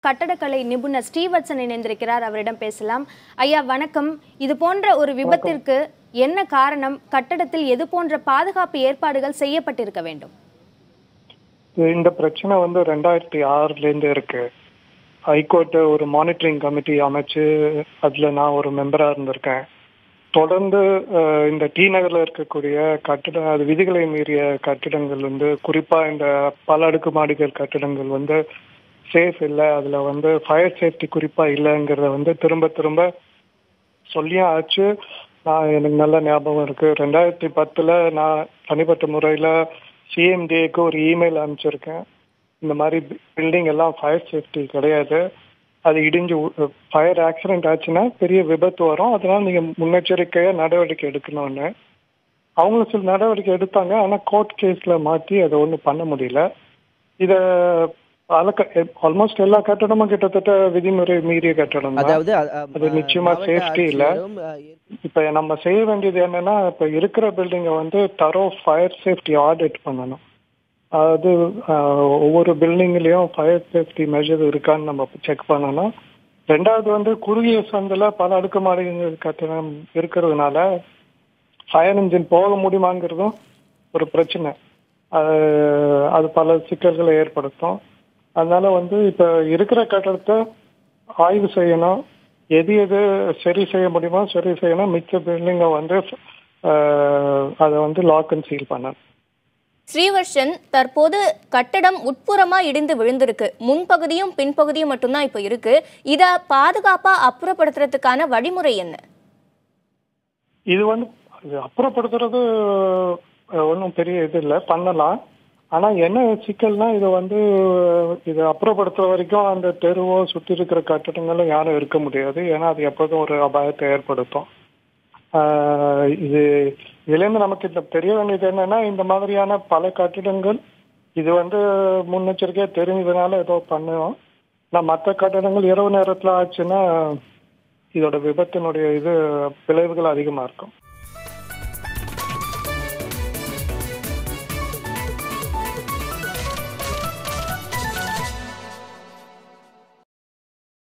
கட்டடக்கலை நிபுணர் ஸ்ரீவத்சன் இணைந்திருக்கிறார். அவரிடம் பேசலாம். ஐயா வணக்கம். இது போன்ற ஒரு விபத்திற்கு என்ன காரணம்? கட்டடத்தில் எது போன்ற பாதுகாப்பு ஏற்பாடுகள் செய்யப்பட்டிருக்க வேண்டும்? இந்த பிரச்சனை 2006 இருக்கு. ஹைகோர்ட் ஒரு மானிட்டரிங் கமிட்டி அமைச்சு அதுல நான் ஒரு மெம்பரா இருந்திருக்கேன். தொடர்ந்து இந்த டி நகர்ல இருக்கக்கூடிய கட்டிடம் அது விதிகளை மீறிய கட்டிடங்கள் குறிப்பா இந்த பல அடுக்கு மாடிகள் கட்டிடங்கள் சேஃப் இல்லை, அதுல ஃபயர் சேஃப்டி குறிப்பா இல்லைங்கிறத திரும்ப திரும்ப சொல்லியும் ஆச்சு. எனக்கு நல்ல ஞாபகம் இருக்கு. 2010 நான் தனிப்பட்ட முறையில சிஎம்டிஏக்கு ஒரு இமெயில் அனுப்பிச்சிருக்கேன். இந்த மாதிரி பில்டிங் எல்லாம் ஃபயர் சேஃப்டி கிடையாது, அது இடிஞ்சு ஃபயர் ஆக்சிடென்ட் ஆச்சுன்னா பெரிய விபத்து வரும், அதனால நீங்க முன்னெச்சரிக்கையா நடவடிக்கை எடுக்கணும்னு. அவங்களும் சில நடவடிக்கை எடுத்தாங்க. ஆனா கோர்ட் கேஸ்ல மாற்றி அதை ஒன்றும் பண்ண முடியல. இத ஆல்மோஸ்ட் எல்லா கட்டடமும் கிட்டத்தட்ட விதிமுறை மீறிய கட்டடம் தான். அது நிச்சயமா சேஃப்டி இல்லை. இப்ப நம்ம செய்ய வேண்டியது என்னன்னா, இப்ப இருக்கிற பில்டிங்கை தரோ ஃபயர் சேஃப்டி ஆடிட் பண்ணணும். அதாவது ஒவ்வொரு பில்டிங்லயும் ஃபயர் சேஃப்டி மெஷர் இருக்கான்னு நம்ம செக் பண்ணணும். ரெண்டாவது குறுகிய சந்தில பல அடுக்குமாடி கட்டணம் இருக்கிறதுனால ஃபயர் இன்ஜின் போக முடியுமாங்கிறதும் ஒரு பிரச்சனை. அது பல சிக்கல்களை ஏற்படுத்தும். அதனால இப்ப இருக்கிற கட்டடத்தை ஆய்வு செய்யணும். எது எது சரி செய்ய முடியுமோ சரி செய்யணும். மிச்ச பில்டிங்கை அதை லாக் அண்ட் சீல் பண்ணணும். ஸ்ரீவர்ஷன், தற்போது கட்டடம் உட்புறமா இடிந்து விழுந்திருக்கு. முன்பகுதியும் பின்பகுதியும் மட்டும்தான் இப்ப இருக்கு. இத பாதுகாப்பா அப்புறப்படுத்துறதுக்கான வழிமுறை என்ன? இது அப்புறப்படுத்துறது ஒன்றும் பெரிய இது இல்லை, பண்ணலாம். ஆனா என்ன சிக்கல்னா, இது அப்புறப்படுத்துற வரைக்கும் அந்த தெருவோ சுற்றி இருக்கிற கட்டடங்களும் யாரும் இருக்க முடியாது. ஏன்னா அது எப்போதும் ஒரு அபாயத்தை ஏற்படுத்தும். இதுலேருந்து நமக்கு தெரிய வேண்டியது என்னன்னா, இந்த மாதிரியான பல கட்டிடங்கள் இது முன்னெச்சரிக்கையா தெரிஞ்சதுனால ஏதோ பண்ணுவோம். நான் மற்ற கட்டிடங்கள் இரவு நேரத்துல ஆச்சுன்னா இதோட விபத்தினுடைய விளைவுகள் அதிகமா இருக்கும்.